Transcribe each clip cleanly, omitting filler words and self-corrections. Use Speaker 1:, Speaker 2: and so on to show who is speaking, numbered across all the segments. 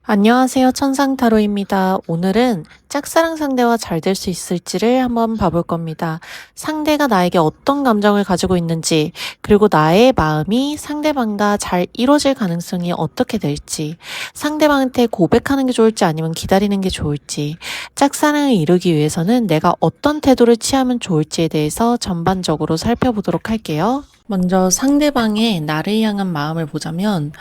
Speaker 1: 안녕하세요. 천상타로입니다. 오늘은 짝사랑 상대와 잘 될 수 있을지를 한번 봐볼 겁니다. 상대가 나에게 어떤 감정을 가지고 있는지, 그리고 나의 마음이 상대방과 잘 이루어질 가능성이 어떻게 될지, 상대방한테 고백하는 게 좋을지 아니면 기다리는 게 좋을지, 짝사랑을 이루기 위해서는 내가 어떤 태도를 취하면 좋을지에 대해서 전반적으로 살펴보도록 할게요. 먼저 상대방의 나를 향한 마음을 보자면,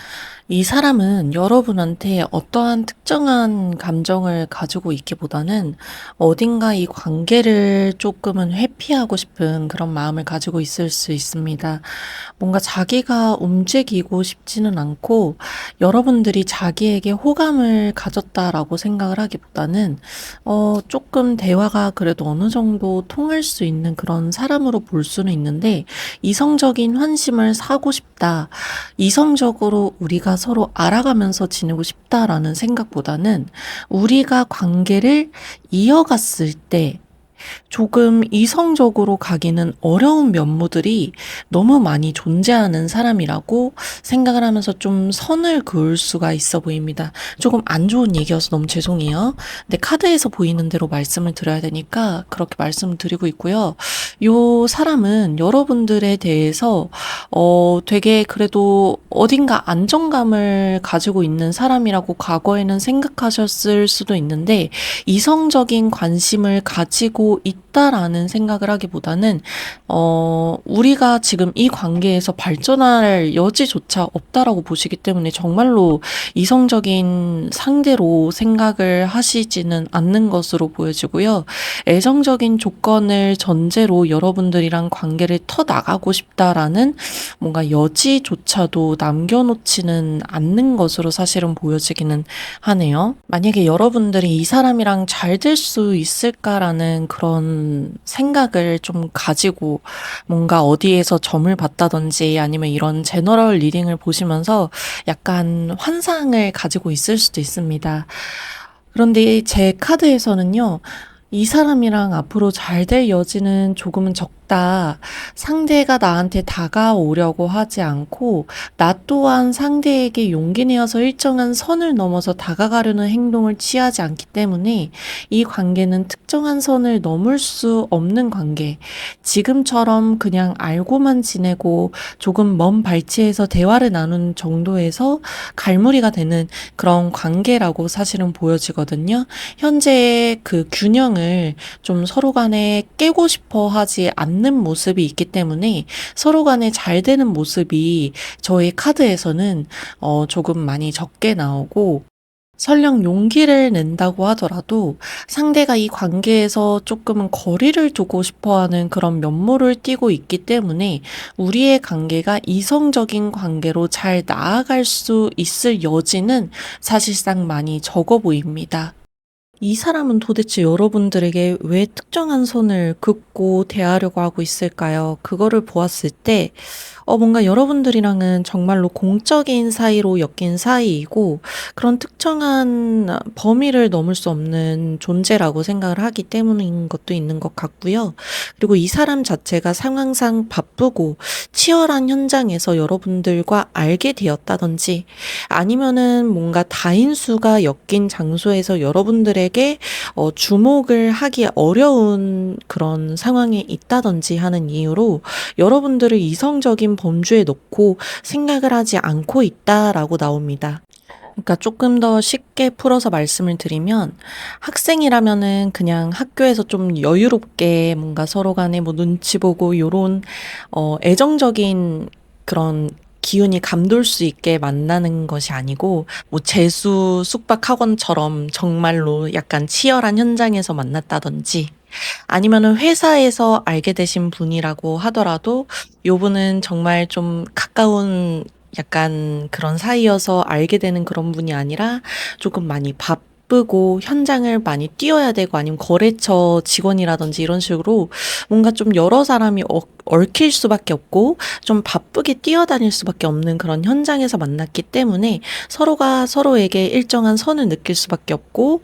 Speaker 1: 이 사람은 여러분한테 어떠한 특정한 감정을 가지고 있기보다는 어딘가 이 관계를 조금은 회피하고 싶은 그런 마음을 가지고 있을 수 있습니다. 뭔가 자기가 움직이고 싶지는 않고 여러분들이 자기에게 호감을 가졌다라고 생각을 하기보다는 조금 대화가 그래도 어느 정도 통할 수 있는 그런 사람으로 볼 수는 있는데 이성적인 환심을 사고 싶다. 이성적으로 우리가 서로 알아가면서 지내고 싶다라는 생각보다는 우리가 관계를 이어갔을 때 조금 이성적으로 가기는 어려운 면모들이 너무 많이 존재하는 사람이라고 생각을 하면서 좀 선을 그을 수가 있어 보입니다. 조금 안 좋은 얘기여서 너무 죄송해요. 근데 카드에서 보이는 대로 말씀을 드려야 되니까 그렇게 말씀을 드리고 있고요. 요 사람은 여러분들에 대해서 되게 그래도 어딘가 안정감을 가지고 있는 사람이라고 과거에는 생각하셨을 수도 있는데 이성적인 관심을 가지고 있다라는 생각을 하기보다는 우리가 지금 이 관계에서 발전할 여지조차 없다라고 보시기 때문에 정말로 이성적인 상대로 생각을 하시지는 않는 것으로 보여지고요. 애정적인 조건을 전제로 여러분들이랑 관계를 터나가고 싶다라는 뭔가 여지조차도 남겨놓지는 않는 것으로 사실은 보여지기는 하네요. 만약에 여러분들이 이 사람이랑 잘 될 수 있을까라는 그런 생각을 좀 가지고 뭔가 어디에서 점을 봤다든지 아니면 이런 제너럴 리딩을 보시면서 약간 환상을 가지고 있을 수도 있습니다. 그런데 제 카드에서는요, 이 사람이랑 앞으로 잘 될 여지는 조금은 적다. 상대가 나한테 다가오려고 하지 않고, 나 또한 상대에게 용기 내어서 일정한 선을 넘어서 다가가려는 행동을 취하지 않기 때문에 이 관계는 특정한 선을 넘을 수 없는 관계. 지금처럼 그냥 알고만 지내고 조금 먼 발치에서 대화를 나누는 정도에서 갈무리가 되는 그런 관계라고 사실은 보여지거든요. 현재의 그 균형을 좀 서로 간에 깨고 싶어 하지 않는 모습이 있기 때문에 서로 간에 잘 되는 모습이 저의 카드에서는 조금 많이 적게 나오고 설령 용기를 낸다고 하더라도 상대가 이 관계에서 조금은 거리를 두고 싶어 하는 그런 면모를 띠고 있기 때문에 우리의 관계가 이성적인 관계로 잘 나아갈 수 있을 여지는 사실상 많이 적어 보입니다. 이 사람은 도대체 여러분들에게 왜 특정한 선을 긋고 대하려고 하고 있을까요? 그거를 보았을 때, 뭔가 여러분들이랑은 정말로 공적인 사이로 엮인 사이이고, 그런 특정한 범위를 넘을 수 없는 존재라고 생각을 하기 때문인 것도 있는 것 같고요. 그리고 이 사람 자체가 상황상 바쁘고 치열한 현장에서 여러분들과 알게 되었다든지, 아니면은 뭔가 다인수가 엮인 장소에서 여러분들에게 주목을 하기 어려운 그런 상황에 있다든지 하는 이유로 여러분들을 이성적인 범주에 놓고 생각을 하지 않고 있다라고 나옵니다. 그러니까 조금 더 쉽게 풀어서 말씀을 드리면 학생이라면은 그냥 학교에서 좀 여유롭게 뭔가 서로 간에 뭐 눈치 보고 요런 애정적인 그런 기운이 감돌 수 있게 만나는 것이 아니고 뭐 재수 숙박 학원처럼 정말로 약간 치열한 현장에서 만났다든지 아니면은 회사에서 알게 되신 분이라고 하더라도 요분은 정말 좀 가까운 약간 그런 사이여서 알게 되는 그런 분이 아니라 조금 많이 바쁘고 현장을 많이 뛰어야 되고 아니면 거래처 직원이라든지 이런 식으로 뭔가 좀 여러 사람이 얽힐 수밖에 없고 좀 바쁘게 뛰어다닐 수밖에 없는 그런 현장에서 만났기 때문에 서로가 서로에게 일정한 선을 느낄 수밖에 없고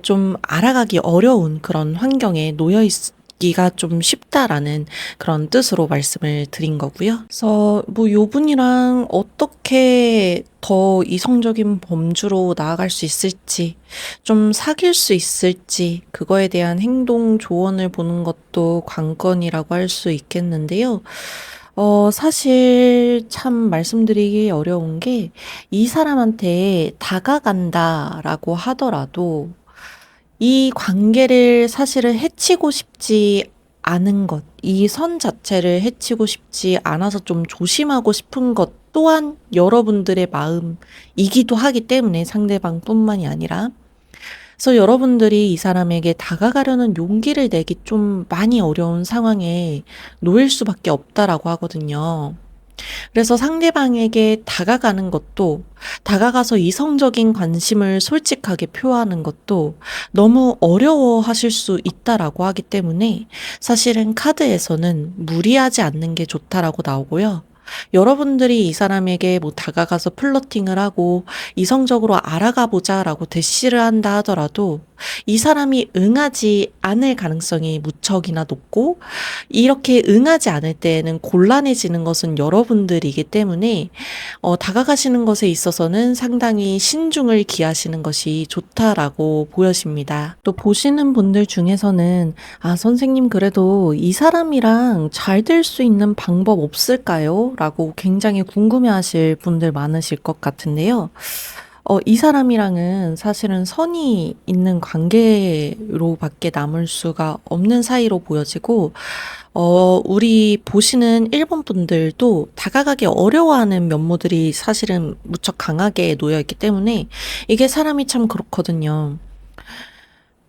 Speaker 1: 좀 알아가기 어려운 그런 환경에 놓여 있 기가 좀 쉽다라는 그런 뜻으로 말씀을 드린 거고요. 그래서 뭐 요 분이랑 어떻게 더 이성적인 범주로 나아갈 수 있을지, 좀 사귈 수 있을지, 그거에 대한 행동 조언을 보는 것도 관건이라고 할 수 있겠는데요. 사실 참 말씀드리기 어려운 게, 이 사람한테 다가간다라고 하더라도 이 관계를 사실은 해치고 싶지 않은 것, 이 선 자체를 해치고 싶지 않아서 좀 조심하고 싶은 것 또한 여러분들의 마음이기도 하기 때문에, 상대방뿐만이 아니라. 그래서 여러분들이 이 사람에게 다가가려는 용기를 내기 좀 많이 어려운 상황에 놓일 수밖에 없다라고 하거든요. 그래서 상대방에게 다가가는 것도, 다가가서 이성적인 관심을 솔직하게 표하는 것도 너무 어려워하실 수 있다라고 하기 때문에, 사실은 카드에서는 무리하지 않는 게 좋다라고 나오고요. 여러분들이 이 사람에게 뭐 다가가서 플러팅을 하고 이성적으로 알아가 보자라고 대시를 한다 하더라도, 이 사람이 응하지 않을 가능성이 무척이나 높고, 이렇게 응하지 않을 때에는 곤란해지는 것은 여러분들이기 때문에, 다가가시는 것에 있어서는 상당히 신중을 기하시는 것이 좋다라고 보여집니다. 또 보시는 분들 중에서는, 아, 선생님 그래도 이 사람이랑 잘 될 수 있는 방법 없을까요? 라고 굉장히 궁금해 하실 분들 많으실 것 같은데요. 이 사람이랑은 사실은 선이 있는 관계로밖에 남을 수가 없는 사이로 보여지고, 우리 보시는 일본 분들도 다가가기 어려워하는 면모들이 사실은 무척 강하게 놓여 있기 때문에, 이게 사람이 참 그렇거든요.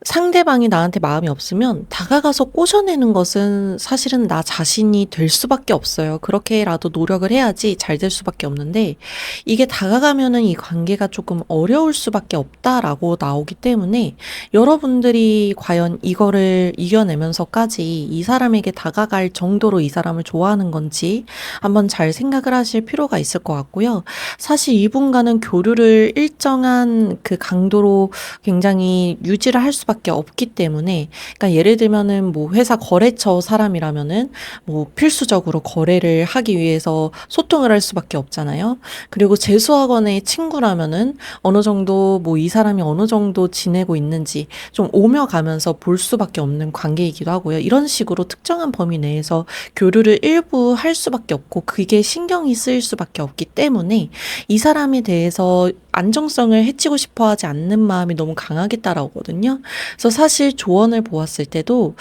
Speaker 1: 상대방이 나한테 마음이 없으면 다가가서 꼬셔내는 것은 사실은 나 자신이 될 수밖에 없어요. 그렇게라도 노력을 해야지 잘 될 수밖에 없는데, 이게 다가가면은 이 관계가 조금 어려울 수밖에 없다라고 나오기 때문에, 여러분들이 과연 이거를 이겨내면서까지 이 사람에게 다가갈 정도로 이 사람을 좋아하는 건지 한번 잘 생각을 하실 필요가 있을 것 같고요. 사실 이분과는 교류를 일정한 그 강도로 굉장히 유지를 할 수밖에 없기 때문에, 그러니까 예를 들면은 뭐 회사 거래처 사람이라면은 뭐 필수적으로 거래를 하기 위해서 소통을 할 수밖에 없잖아요. 그리고 재수학원의 친구라면은 어느 정도 뭐 이 사람이 어느 정도 지내고 있는지 좀 오며 가면서 볼 수밖에 없는 관계이기도 하고요. 이런 식으로 특정한 범위 내에서 교류를 일부 할 수밖에 없고, 그게 신경이 쓰일 수밖에 없기 때문에 이 사람에 대해서 안정성을 해치고 싶어 하지 않는 마음이 너무 강하게 따라오거든요. 그래서 사실 조언을 보았을 때도,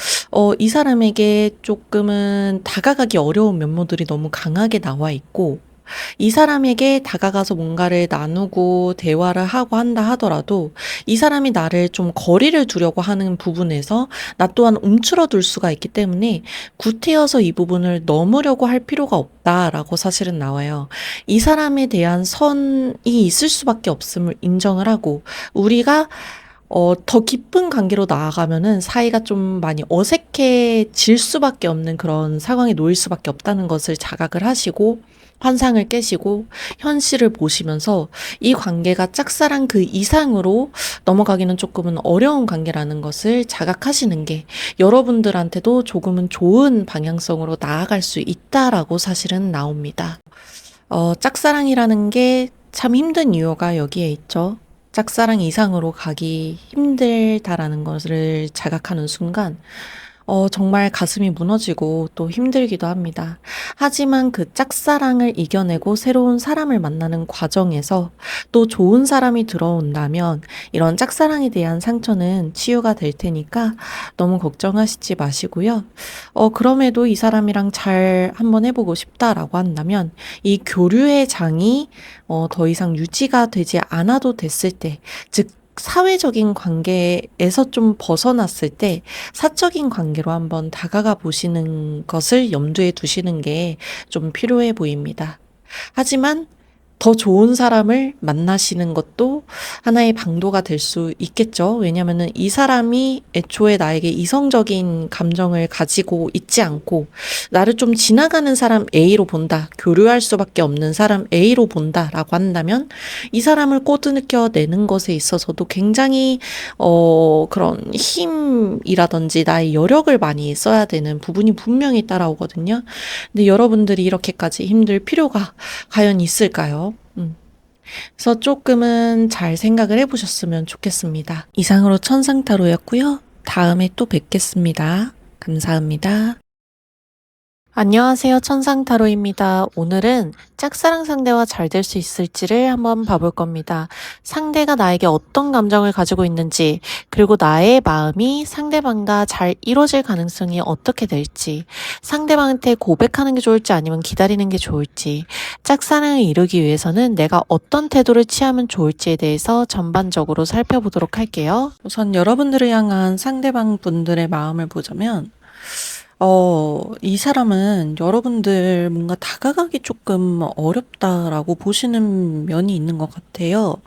Speaker 1: 이 사람에게 조금은 다가가기 어려운 면모들이 너무 강하게 나와 있고, 이 사람에게 다가가서 뭔가를 나누고 대화를 하고 한다 하더라도, 이 사람이 나를 좀 거리를 두려고 하는 부분에서 나 또한 움츠러들 수가 있기 때문에, 구태여서 이 부분을 넘으려고 할 필요가 없다라고 사실은 나와요. 이 사람에 대한 선이 있을 수밖에 없음을 인정을 하고, 우리가 더 깊은 관계로 나아가면은 사이가 좀 많이 어색해질 수밖에 없는 그런 상황에 놓일 수밖에 없다는 것을 자각을 하시고, 환상을 깨시고 현실을 보시면서 이 관계가 짝사랑 그 이상으로 넘어가기는 조금은 어려운 관계라는 것을 자각하시는 게 여러분들한테도 조금은 좋은 방향성으로 나아갈 수 있다라고 사실은 나옵니다. 짝사랑이라는 게 참 힘든 이유가 여기에 있죠. 짝사랑 이상으로 가기 힘들다라는 것을 자각하는 순간, 정말 가슴이 무너지고 또 힘들기도 합니다. 하지만 그 짝사랑을 이겨내고 새로운 사람을 만나는 과정에서 또 좋은 사람이 들어온다면, 이런 짝사랑에 대한 상처는 치유가 될 테니까 너무 걱정하시지 마시고요. 그럼에도 이 사람이랑 잘 한번 해보고 싶다라고 한다면, 이 교류의 장이 더 이상 유지가 되지 않아도 됐을 때, 즉 사회적인 관계에서 좀 벗어났을 때 사적인 관계로 한번 다가가 보시는 것을 염두에 두시는 게 좀 필요해 보입니다. 하지만 더 좋은 사람을 만나시는 것도 하나의 방도가 될 수 있겠죠. 왜냐면은 이 사람이 애초에 나에게 이성적인 감정을 가지고 있지 않고 나를 좀 지나가는 사람 A로 본다. 교류할 수밖에 없는 사람 A로 본다라고 한다면 이 사람을 꼬드겨내는 것에 있어서도 굉장히 그런 힘이라든지 나의 여력을 많이 써야 되는 부분이 분명히 따라오거든요. 근데 여러분들이 이렇게까지 힘들 필요가 과연 있을까요? 그래서 조금은 잘 생각을 해보셨으면 좋겠습니다. 이상으로 천상타로였고요. 다음에 또 뵙겠습니다. 감사합니다. 안녕하세요. 천상타로입니다. 오늘은 짝사랑 상대와 잘 될 수 있을지를 한번 봐볼 겁니다. 상대가 나에게 어떤 감정을 가지고 있는지, 그리고 나의 마음이 상대방과 잘 이루어질 가능성이 어떻게 될지, 상대방한테 고백하는 게 좋을지 아니면 기다리는 게 좋을지, 짝사랑을 이루기 위해서는 내가 어떤 태도를 취하면 좋을지에 대해서 전반적으로 살펴보도록 할게요. 우선 여러분들을 향한 상대방 분들의 마음을 보자면 이 사람은 여러분들 뭔가 다가가기 조금 어렵다라고 보시는 면이 있는 것 같아요.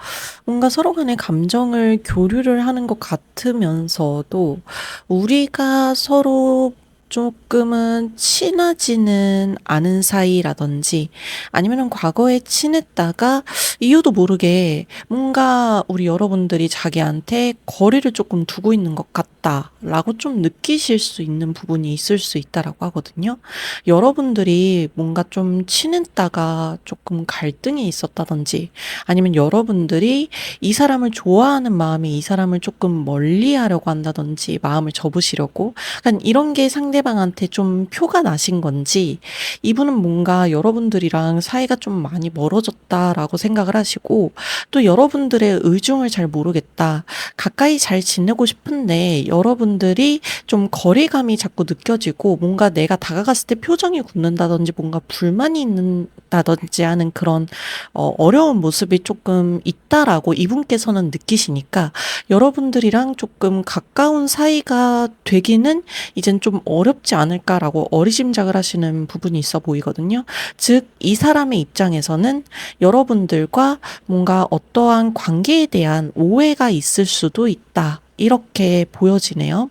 Speaker 1: 뭔가 서로 간의 감정을 교류를 하는 것 같으면서도 우리가 서로 조금은 친하지는 않은 사이라든지 아니면은 과거에 친했다가 이유도 모르게 뭔가 우리 여러분들이 자기한테 거리를 조금 두고 있는 것 같다라고 좀 느끼실 수 있는 부분이 있을 수 있다라고 하거든요. 여러분들이 뭔가 좀 친했다가 조금 갈등이 있었다든지 아니면 여러분들이 이 사람을 좋아하는 마음이 이 사람을 조금 멀리하려고 한다든지 마음을 접으시려고 약간 이런 게 상대방한테 좀 표가 나신 건지 이분은 뭔가 여러분들이랑 사이가 좀 많이 멀어졌다라고 생각을 하시고 또 여러분들의 의중을 잘 모르겠다. 가까이 잘 지내고 싶은데 여러분들이 좀 거리감이 자꾸 느껴지고 뭔가 내가 다가갔을 때 표정이 굳는다든지 뭔가 불만이 있는다든지 하는 그런 어려운 모습이 조금 있다라고 이분께서는 느끼시니까 여러분들이랑 조금 가까운 사이가 되기는 이젠 좀 어렵지 않을까라고 어리짐작을 하시는 부분이 있어 보이거든요. 즉, 이 사람의 입장에서는 여러분들과 뭔가 어떠한 관계에 대한 오해가 있을 수도 있다. 이렇게 보여지네요.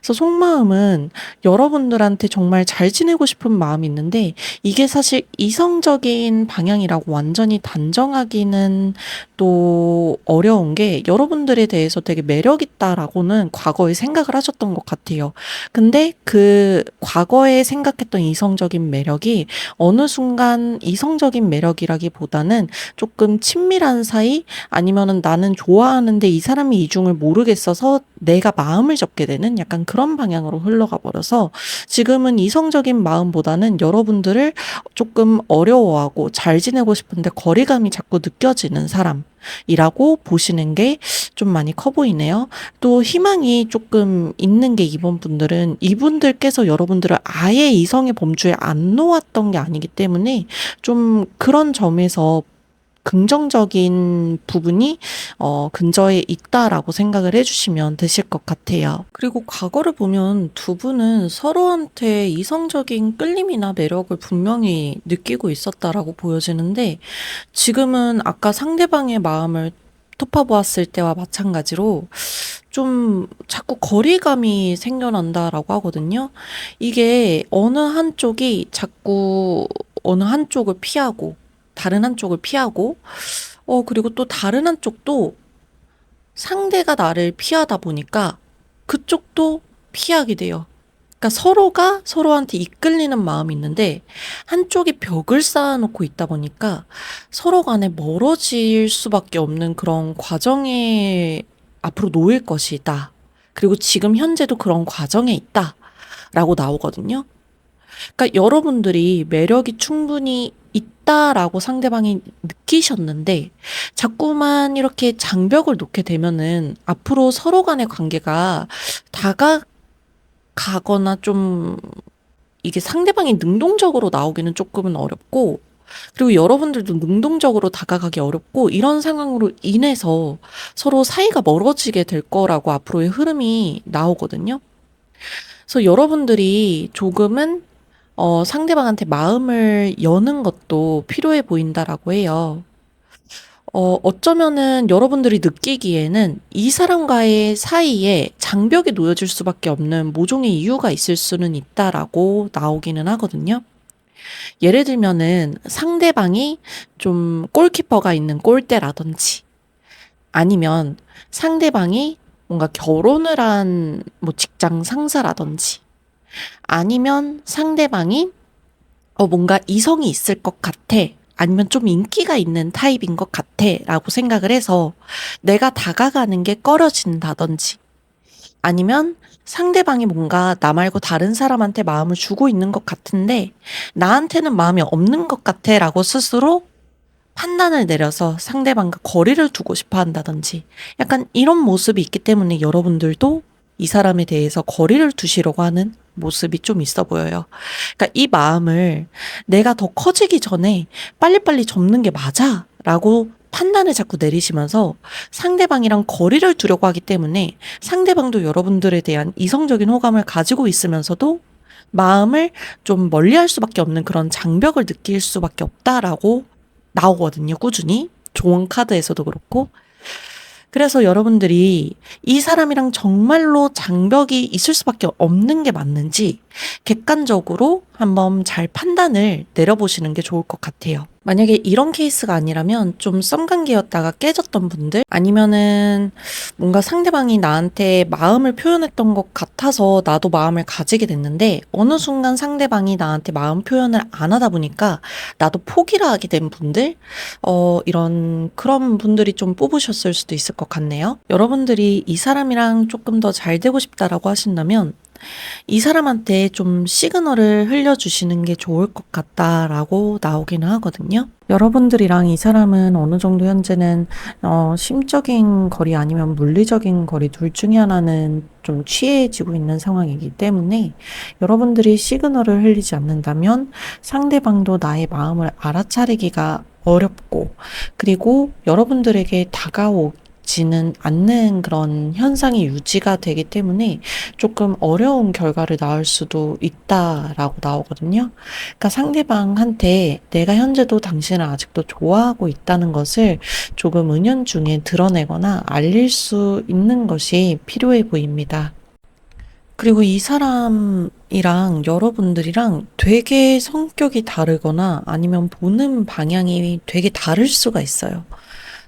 Speaker 1: 그래서 속마음은 여러분들한테 정말 잘 지내고 싶은 마음이 있는데 이게 사실 이성적인 방향이라고 완전히 단정하기는 또 어려운 게 여러분들에 대해서 되게 매력 있다라고는 과거에 생각을 하셨던 것 같아요. 근데 그 과거에 생각했던 이성적인 매력이 어느 순간 이성적인 매력이라기보다는 조금 친밀한 사이 아니면은 나는 좋아하는데 이 사람이 이중을 모르겠어서 내가 마음을 접게 되는 약간 그런 방향으로 흘러가 버려서 지금은 이성적인 마음보다는 여러분들을 조금 어려워하고 잘 지내고 싶은데 거리감이 자꾸 느껴지는 사람이라고 보시는 게 좀 많이 커 보이네요. 또 희망이 조금 있는 게 이번 분들은 이분들께서 여러분들을 아예 이성의 범주에 안 놓았던 게 아니기 때문에 좀 그런 점에서 긍정적인 부분이 근저에 있다라고 생각을 해주시면 되실 것 같아요. 그리고 과거를 보면 두 분은 서로한테 이성적인 끌림이나 매력을 분명히 느끼고 있었다라고 보여지는데 지금은 아까 상대방의 마음을 톱파보았을 때와 마찬가지로 좀 자꾸 거리감이 생겨난다라고 하거든요. 이게 어느 한쪽이 자꾸 어느 한쪽을 피하고 다른 한쪽을 피하고, 그리고 또 다른 한쪽도 상대가 나를 피하다 보니까 그쪽도 피하게 돼요. 그러니까 서로가 서로한테 이끌리는 마음이 있는데 한쪽이 벽을 쌓아놓고 있다 보니까 서로 간에 멀어질 수밖에 없는 그런 과정에 앞으로 놓일 것이다. 그리고 지금 현재도 그런 과정에 있다. 라고 나오거든요. 그러니까 여러분들이 매력이 충분히 있다라고 상대방이 느끼셨는데 자꾸만 이렇게 장벽을 놓게 되면은 앞으로 서로 간의 관계가 다가가거나 좀 이게 상대방이 능동적으로 나오기는 조금은 어렵고 그리고 여러분들도 능동적으로 다가가기 어렵고 이런 상황으로 인해서 서로 사이가 멀어지게 될 거라고 앞으로의 흐름이 나오거든요. 그래서 여러분들이 조금은 상대방한테 마음을 여는 것도 필요해 보인다라고 해요. 어쩌면은 여러분들이 느끼기에는 이 사람과의 사이에 장벽이 놓여질 수밖에 없는 모종의 이유가 있을 수는 있다라고 나오기는 하거든요. 예를 들면은 상대방이 좀 골키퍼가 있는 골대라든지 아니면 상대방이 뭔가 결혼을 한 뭐 직장 상사라든지 아니면 상대방이 뭔가 이성이 있을 것 같아. 아니면 좀 인기가 있는 타입인 것 같아. 라고 생각을 해서 내가 다가가는 게 꺼려진다든지 아니면 상대방이 뭔가 나 말고 다른 사람한테 마음을 주고 있는 것 같은데 나한테는 마음이 없는 것 같아. 라고 스스로 판단을 내려서 상대방과 거리를 두고 싶어 한다든지 약간 이런 모습이 있기 때문에 여러분들도 이 사람에 대해서 거리를 두시려고 하는 모습이 좀 있어 보여요. 그러니까 이 마음을 내가 더 커지기 전에 빨리빨리 접는 게 맞아 라고 판단을 자꾸 내리시면서 상대방이랑 거리를 두려고 하기 때문에 상대방도 여러분들에 대한 이성적인 호감을 가지고 있으면서도 마음을 좀 멀리할 수밖에 없는 그런 장벽을 느낄 수밖에 없다라고 나오거든요, 꾸준히. 좋은 카드에서도 그렇고. 그래서 여러분들이 이 사람이랑 정말로 장벽이 있을 수밖에 없는 게 맞는지 객관적으로 한번 잘 판단을 내려보시는 게 좋을 것 같아요. 만약에 이런 케이스가 아니라면 좀 썸관계였다가 깨졌던 분들 아니면은 뭔가 상대방이 나한테 마음을 표현했던 것 같아서 나도 마음을 가지게 됐는데 어느 순간 상대방이 나한테 마음 표현을 안 하다 보니까 나도 포기를 하게 된 분들 이런 그런 분들이 좀 뽑으셨을 수도 있을 것 같네요. 여러분들이 이 사람이랑 조금 더 잘 되고 싶다라고 하신다면 이 사람한테 좀 시그널을 흘려주시는 게 좋을 것 같다라고 나오기는 하거든요. 여러분들이랑 이 사람은 어느 정도 현재는 심적인 거리 아니면 물리적인 거리 둘 중에 하나는 좀 취해지고 있는 상황이기 때문에 여러분들이 시그널을 흘리지 않는다면 상대방도 나의 마음을 알아차리기가 어렵고 그리고 여러분들에게 다가오지는 않는 그런 현상이 유지가 되기 때문에 조금 어려운 결과를 낳을 수도 있다라고 나오거든요. 그러니까 상대방한테 내가 현재도 당신을 아직도 좋아하고 있다는 것을 조금 은연중에 드러내거나 알릴 수 있는 것이 필요해 보입니다. 그리고 이 사람이랑 여러분들이랑 되게 성격이 다르거나 아니면 보는 방향이 되게 다를 수가 있어요.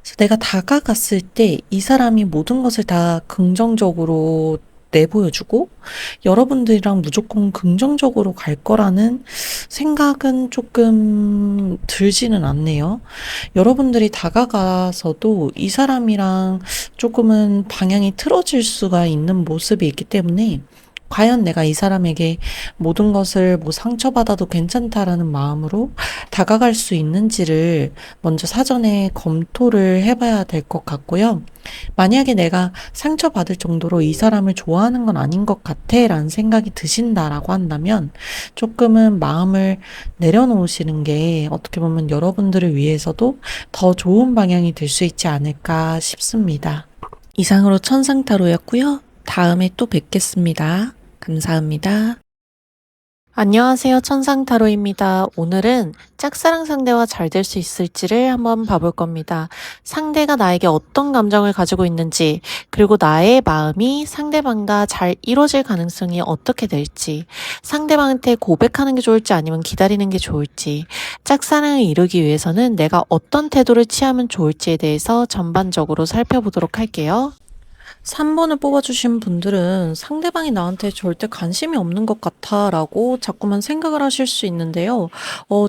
Speaker 1: 그래서 내가 다가갔을 때 이 사람이 모든 것을 다 긍정적으로 내보여주고 여러분들이랑 무조건 긍정적으로 갈 거라는 생각은 조금 들지는 않네요. 여러분들이 다가가서도 이 사람이랑 조금은 방향이 틀어질 수가 있는 모습이 있기 때문에 과연 내가 이 사람에게 모든 것을 뭐 상처받아도 괜찮다라는 마음으로 다가갈 수 있는지를 먼저 사전에 검토를 해봐야 될 것 같고요. 만약에 내가 상처받을 정도로 이 사람을 좋아하는 건 아닌 것 같아 라는 생각이 드신다라고 한다면 조금은 마음을 내려놓으시는 게 어떻게 보면 여러분들을 위해서도 더 좋은 방향이 될 수 있지 않을까 싶습니다. 이상으로 천상타로였고요. 다음에 또 뵙겠습니다. 감사합니다. 안녕하세요. 천상타로입니다. 오늘은 짝사랑 상대와 잘 될 수 있을지를 한번 봐볼 겁니다. 상대가 나에게 어떤 감정을 가지고 있는지, 그리고 나의 마음이 상대방과 잘 이루어질 가능성이 어떻게 될지, 상대방한테 고백하는 게 좋을지 아니면 기다리는 게 좋을지, 짝사랑을 이루기 위해서는 내가 어떤 태도를 취하면 좋을지에 대해서 전반적으로 살펴보도록 할게요. 3번을 뽑아주신 분들은 상대방이 나한테 절대 관심이 없는 것 같아 라고 자꾸만 생각을 하실 수 있는데요.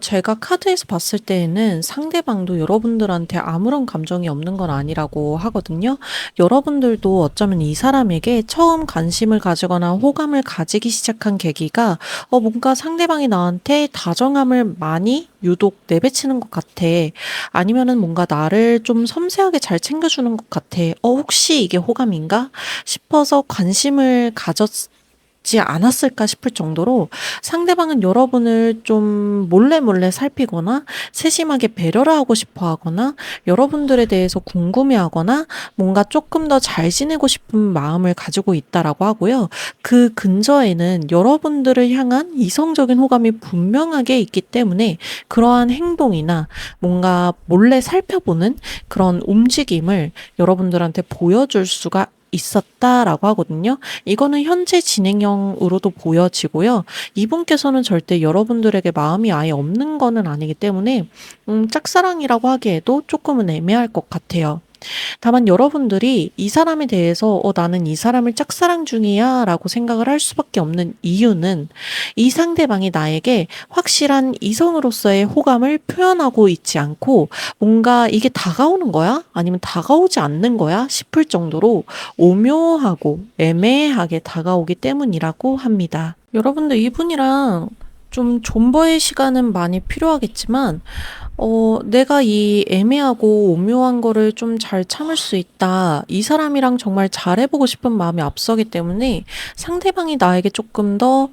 Speaker 1: 제가 카드에서 봤을 때에는 상대방도 여러분들한테 아무런 감정이 없는 건 아니라고 하거든요. 여러분들도 어쩌면 이 사람에게 처음 관심을 가지거나 호감을 가지기 시작한 계기가 뭔가 상대방이 나한테 다정함을 많이 유독 내비치는 것 같아. 아니면은 뭔가 나를 좀 섬세하게 잘 챙겨주는 것 같아. 혹시 이게 호감인가 싶어서 관심을 가졌지 있지 않았을까 싶을 정도로 상대방은 여러분을 좀 몰래 몰래 살피거나 세심하게 배려를 하고 싶어 하거나 여러분들에 대해서 궁금해하거나 뭔가 조금 더 잘 지내고 싶은 마음을 가지고 있다라고 하고요. 그 근저에는 여러분들을 향한 이성적인 호감이 분명하게 있기 때문에 그러한 행동이나 뭔가 몰래 살펴보는 그런 움직임을 여러분들한테 보여줄 수가 있었다라고 하거든요. 이거는 현재 진행형으로도 보여지고요. 이분께서는 절대 여러분들에게 마음이 아예 없는 거는 아니기 때문에 짝사랑이라고 하기에도 조금은 애매할 것 같아요. 다만 여러분들이 이 사람에 대해서 나는 이 사람을 짝사랑 중이야 라고 생각을 할 수밖에 없는 이유는 이 상대방이 나에게 확실한 이성으로서의 호감을 표현하고 있지 않고 뭔가 이게 다가오는 거야? 아니면 다가오지 않는 거야? 싶을 정도로 오묘하고 애매하게 다가오기 때문이라고 합니다. 여러분들 이분이랑 좀 존버의 시간은 많이 필요하겠지만 내가 이 애매하고 오묘한 거를 좀 잘 참을 수 있다. 이 사람이랑 정말 잘해보고 싶은 마음이 앞서기 때문에 상대방이 나에게 조금 더,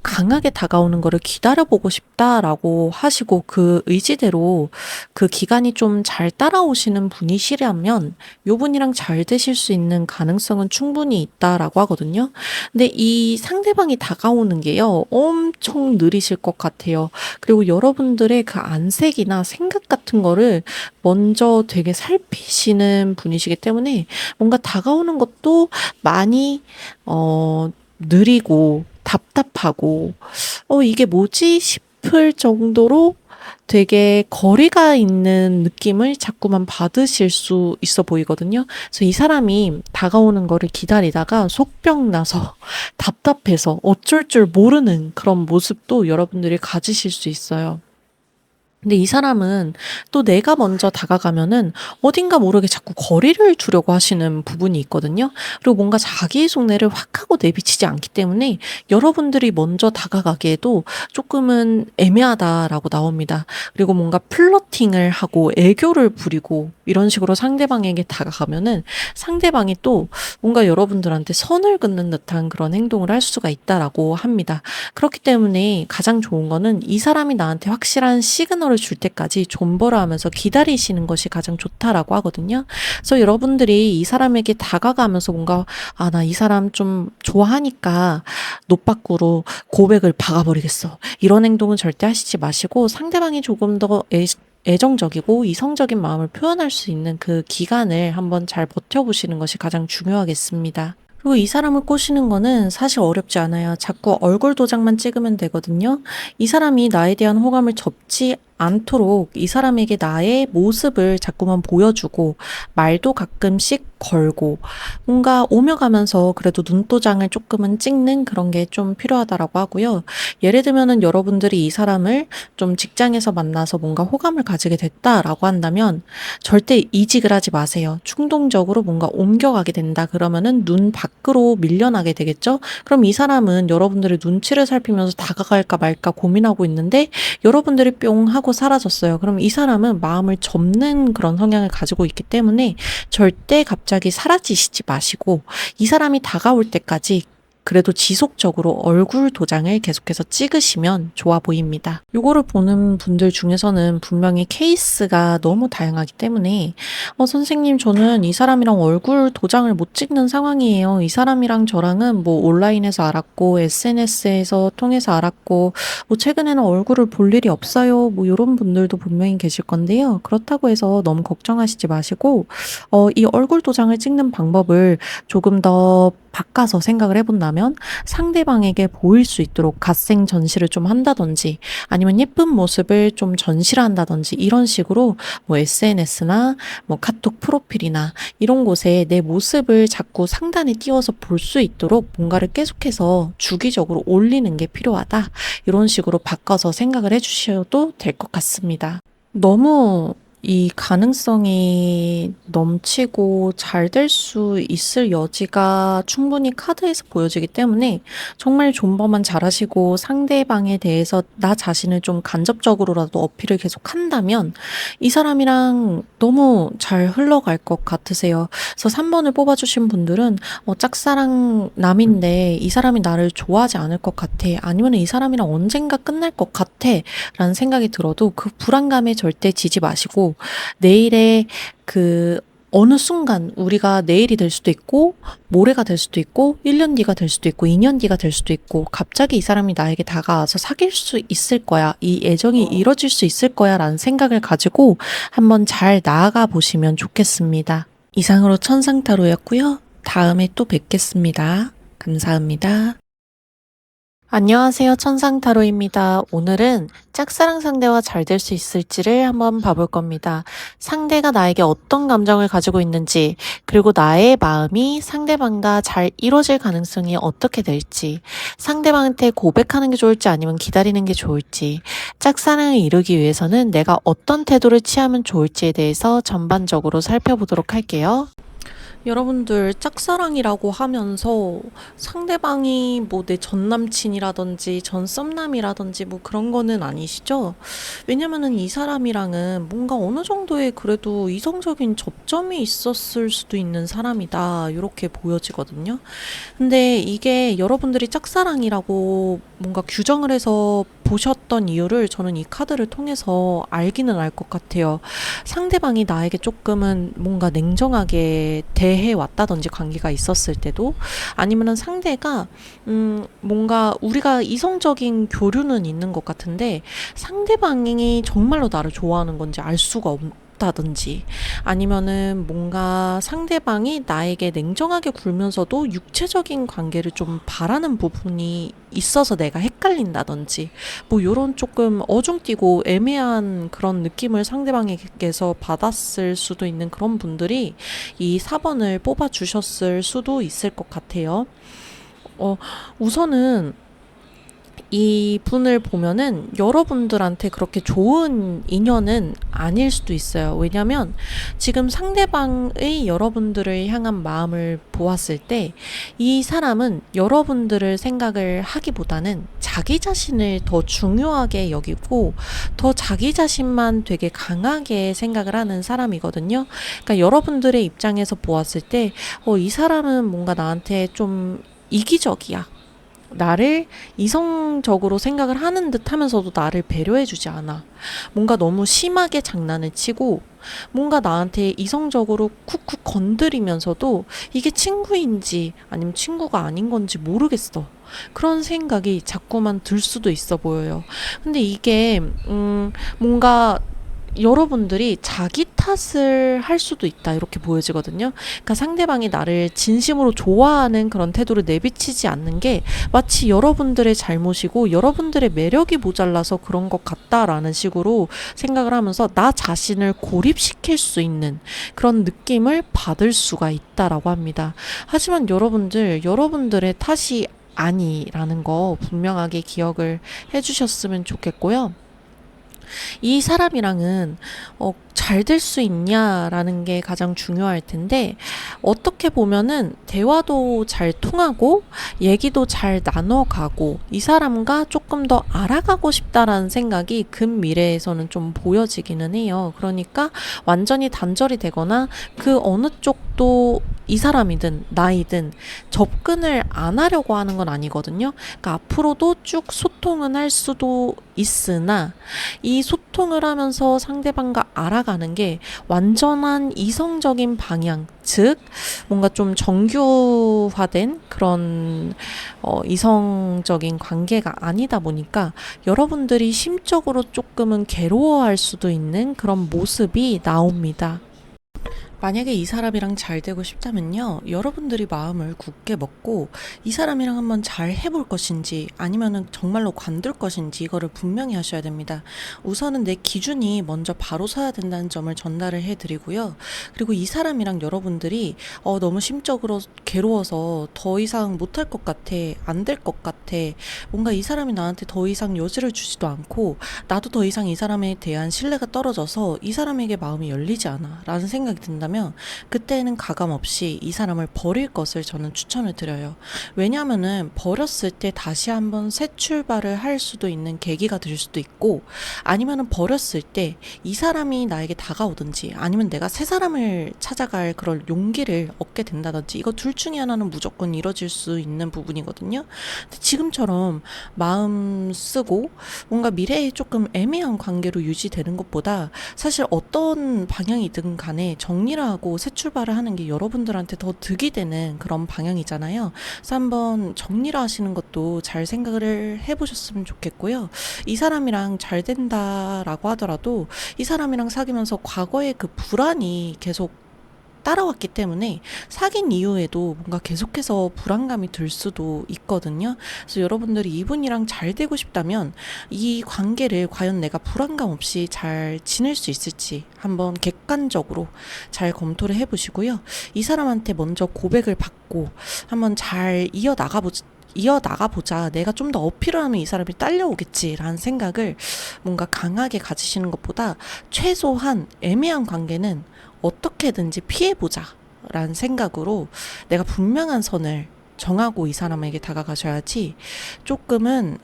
Speaker 1: 강하게 다가오는 거를 기다려보고 싶다라고 하시고 그 의지대로 그 기간이 좀 잘 따라오시는 분이시라면 요 분이랑 잘 되실 수 있는 가능성은 충분히 있다라고 하거든요. 근데 이 상대방이 다가오는 게요, 엄청 느리실 것 같아요. 그리고 여러분들의 그 안색이나 생각 같은 거를 먼저 되게 살피시는 분이시기 때문에 뭔가 다가오는 것도 많이 느리고 답답하고 이게 뭐지 싶을 정도로 되게 거리가 있는 느낌을 자꾸만 받으실 수 있어 보이거든요. 그래서 이 사람이 다가오는 거를 기다리다가 속병 나서 답답해서 어쩔 줄 모르는 그런 모습도 여러분들이 가지실 수 있어요. 근데 이 사람은 또 내가 먼저 다가가면은 어딘가 모르게 자꾸 거리를 두려고 하시는 부분이 있거든요. 그리고 뭔가 자기 속내를 확 하고 내비치지 않기 때문에 여러분들이 먼저 다가가기에도 조금은 애매하다라고 나옵니다. 그리고 뭔가 플러팅을 하고 애교를 부리고 이런 식으로 상대방에게 다가가면은 상대방이 또 뭔가 여러분들한테 선을 긋는 듯한 그런 행동을 할 수가 있다라고 합니다. 그렇기 때문에 가장 좋은 거는 이 사람이 나한테 확실한 시그널을 줄 때까지 존버를 하면서 기다리시는 것이 가장 좋다라고 하거든요. 그래서 여러분들이 이 사람에게 다가가면서 뭔가 나 이 사람 좀 좋아하니까 노빠꾸로 고백을 박아버리겠어. 이런 행동은 절대 하시지 마시고 상대방이 조금 더 애정적이고 이성적인 마음을 표현할 수 있는 그 기간을 한번 잘 버텨보시는 것이 가장 중요하겠습니다. 그리고 이 사람을 꼬시는 거는 사실 어렵지 않아요. 자꾸 얼굴 도장만 찍으면 되거든요. 이 사람이 나에 대한 호감을 접지 않도록 이 사람에게 나의 모습을 자꾸만 보여주고 말도 가끔씩 걸고 뭔가 오며 가면서 그래도 눈도장을 조금은 찍는 그런 게 좀 필요하다라고 하고요. 예를 들면은 여러분들이 이 사람을 좀 직장에서 만나서 뭔가 호감을 가지게 됐다라고 한다면 절대 이직을 하지 마세요. 충동적으로 뭔가 옮겨가게 된다 그러면은 눈 밖으로 밀려나게 되겠죠? 그럼 이 사람은 여러분들의 눈치를 살피면서 다가갈까 말까 고민하고 있는데 여러분들이 뿅 하고 사라졌어요. 그럼 이 사람은 마음을 접는 그런 성향을 가지고 있기 때문에 절대 갑자기 사라지시지 마시고 이 사람이 다가올 때까지 그래도 지속적으로 얼굴 도장을 계속해서 찍으시면 좋아 보입니다. 요거를 보는 분들 중에서는 분명히 케이스가 너무 다양하기 때문에 선생님 저는 이 사람이랑 얼굴 도장을 못 찍는 상황이에요. 이 사람이랑 저랑은 뭐 온라인에서 알았고 SNS에서 통해서 알았고 뭐 최근에는 얼굴을 볼 일이 없어요. 뭐 이런 분들도 분명히 계실 건데요. 그렇다고 해서 너무 걱정하시지 마시고 이 얼굴 도장을 찍는 방법을 조금 더 바꿔서 생각을 해본다면 상대방에게 보일 수 있도록 갓생 전시를 좀 한다든지 아니면 예쁜 모습을 좀 전시를 한다든지 이런 식으로 뭐 SNS나 뭐 카톡 프로필이나 이런 곳에 내 모습을 자꾸 상단에 띄워서 볼 수 있도록 뭔가를 계속해서 주기적으로 올리는 게 필요하다. 이런 식으로 바꿔서 생각을 해주셔도 될 것 같습니다. 너무 이 가능성이 넘치고 잘 될 수 있을 여지가 충분히 카드에서 보여지기 때문에 정말 존버만 잘하시고 상대방에 대해서 나 자신을 좀 간접적으로라도 어필을 계속 한다면 이 사람이랑 너무 잘 흘러갈 것 같으세요. 그래서 3번을 뽑아주신 분들은 짝사랑 남인데 이 사람이 나를 좋아하지 않을 것 같아. 아니면 이 사람이랑 언젠가 끝날 것 같아. 라는 생각이 들어도 그 불안감에 절대 지지 마시고 내일의 그 어느 순간 우리가 내일이 될 수도 있고 모레가 될 수도 있고 1년 뒤가 될 수도 있고 2년 뒤가 될 수도 있고 갑자기 이 사람이 나에게 다가와서 사귈 수 있을 거야. 이 애정이 이뤄질 수 있을 거야 라는 생각을 가지고 한번 잘 나아가 보시면 좋겠습니다. 이상으로 천상타로였고요. 다음에 또 뵙겠습니다. 감사합니다. 안녕하세요. 천상타로입니다. 오늘은 짝사랑 상대와 잘 될 수 있을지를 한번 봐볼 겁니다. 상대가 나에게 어떤 감정을 가지고 있는지, 그리고 나의 마음이 상대방과 잘 이루어질 가능성이 어떻게 될지, 상대방한테 고백하는 게 좋을지 아니면 기다리는 게 좋을지, 짝사랑을 이루기 위해서는 내가 어떤 태도를 취하면 좋을지에 대해서 전반적으로 살펴보도록 할게요. 여러분들 짝사랑이라고 하면서 상대방이 뭐 내 전남친이라든지 전 썸남이라든지 뭐 그런 거는 아니시죠? 왜냐면은 이 사람이랑은 뭔가 어느 정도의 그래도 이성적인 접점이 있었을 수도 있는 사람이다. 이렇게 보여지거든요. 근데 이게 여러분들이 짝사랑이라고 뭔가 규정을 해서 보셨던 이유를 저는 이 카드를 통해서 알기는 알 것 같아요. 상대방이 나에게 조금은 뭔가 냉정하게 대해 왔다든지 관계가 있었을 때도 아니면은 상대가 뭔가 우리가 이성적인 교류는 있는 것 같은데 상대방이 정말로 나를 좋아하는 건지 알 수가 없다든지 아니면은 뭔가 상대방이 나에게 냉정하게 굴면서도 육체적인 관계를 좀 바라는 부분이 있어서 내가 헷갈린다든지 뭐 요런 조금 어중뛰고 애매한 그런 느낌을 상대방에게서 받았을 수도 있는 그런 분들이 이 4번을 뽑아 주셨을 수도 있을 것 같아요. 우선은 이 분을 보면은 여러분들한테 그렇게 좋은 인연은 아닐 수도 있어요. 왜냐면 지금 상대방의 여러분들을 향한 마음을 보았을 때 이 사람은 여러분들을 생각을 하기보다는 자기 자신을 더 중요하게 여기고 더 자기 자신만 되게 강하게 생각을 하는 사람이거든요. 그러니까 여러분들의 입장에서 보았을 때 이 사람은 뭔가 나한테 좀 이기적이야. 나를 이성적으로 생각을 하는 듯 하면서도 나를 배려해주지 않아. 뭔가 너무 심하게 장난을 치고 뭔가 나한테 이성적으로 쿡쿡 건드리면서도 이게 친구인지 아니면 친구가 아닌 건지 모르겠어. 그런 생각이 자꾸만 들 수도 있어 보여요. 근데 이게 뭔가 여러분들이 자기 탓을 할 수도 있다 이렇게 보여지거든요. 그러니까 상대방이 나를 진심으로 좋아하는 그런 태도를 내비치지 않는 게 마치 여러분들의 잘못이고 여러분들의 매력이 모자라서 그런 것 같다라는 식으로 생각을 하면서 나 자신을 고립시킬 수 있는 그런 느낌을 받을 수가 있다라고 합니다. 하지만 여러분들의 탓이 아니라는 거 분명하게 기억을 해주셨으면 좋겠고요. 이 사람이랑은 잘 될 수 있냐라는 게 가장 중요할 텐데 어떻게 보면은 대화도 잘 통하고 얘기도 잘 나눠가고 이 사람과 조금 더 알아가고 싶다라는 생각이 근미래에서는 좀 보여지기는 해요. 그러니까 완전히 단절이 되거나 그 어느 쪽도 이 사람이든 나이든 접근을 안 하려고 하는 건 아니거든요. 그러니까 앞으로도 쭉 소통은 할 수도 있으나 이 소통을 하면서 상대방과 알아가는 게 완전한 이성적인 방향, 즉 뭔가 좀 정규화된 그런 이성적인 관계가 아니다 보니까 여러분들이 심적으로 조금은 괴로워할 수도 있는 그런 모습이 나옵니다. 만약에 이 사람이랑 잘 되고 싶다면요, 여러분들이 마음을 굳게 먹고 이 사람이랑 한번 잘 해볼 것인지 아니면은 정말로 관둘 것인지 이거를 분명히 하셔야 됩니다. 우선은 내 기준이 먼저 바로 서야 된다는 점을 전달을 해드리고요. 그리고 이 사람이랑 여러분들이 너무 심적으로 괴로워서 더 이상 못할 것 같아, 안 될 것 같아, 뭔가 이 사람이 나한테 더 이상 여지를 주지도 않고 나도 더 이상 이 사람에 대한 신뢰가 떨어져서 이 사람에게 마음이 열리지 않아 라는 생각이 든다면 그때는 가감 없이 이 사람을 버릴 것을 저는 추천을 드려요. 왜냐하면은 버렸을 때 다시 한번 새 출발을 할 수도 있는 계기가 될 수도 있고, 아니면은 버렸을 때 이 사람이 나에게 다가오든지 아니면 내가 새 사람을 찾아갈 그런 용기를 얻게 된다든지, 이거 둘 중에 하나는 무조건 이뤄질 수 있는 부분이거든요. 근데 지금처럼 마음 쓰고 뭔가 미래에 조금 애매한 관계로 유지되는 것보다 사실 어떤 방향이든 간에 정리를 하고 새 출발을 하는 게 여러분들한테 더 득이 되는 그런 방향이잖아요. 그래서 한번 정리를 하시는 것도 잘 생각을 해보셨으면 좋겠고요. 이 사람이랑 잘 된다라고 하더라도 이 사람이랑 사귀면서 과거의 그 불안이 계속 따라왔기 때문에 사귄 이후에도 뭔가 계속해서 불안감이 들 수도 있거든요. 그래서 여러분들이 이분이랑 잘 되고 싶다면 이 관계를 과연 내가 불안감 없이 잘 지낼 수 있을지 한번 객관적으로 잘 검토를 해보시고요. 이 사람한테 먼저 고백을 받고 한번 잘 이어나가보자. 내가 좀 더 어필을 하면 이 사람이 딸려오겠지라는 생각을 뭔가 강하게 가지시는 것보다 최소한 애매한 관계는 어떻게든지 피해보자 라는 생각으로 내가 분명한 선을 정하고 이 사람에게 다가가셔야지, 조금은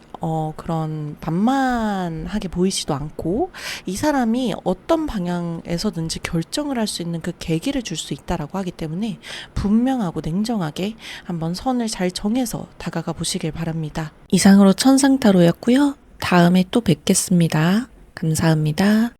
Speaker 1: 그런 만만하게 보이지도 않고 이 사람이 어떤 방향에서든지 결정을 할 수 있는 그 계기를 줄 수 있다라고 하기 때문에 분명하고 냉정하게 한번 선을 잘 정해서 다가가 보시길 바랍니다. 이상으로 천상타로였고요. 다음에 또 뵙겠습니다. 감사합니다.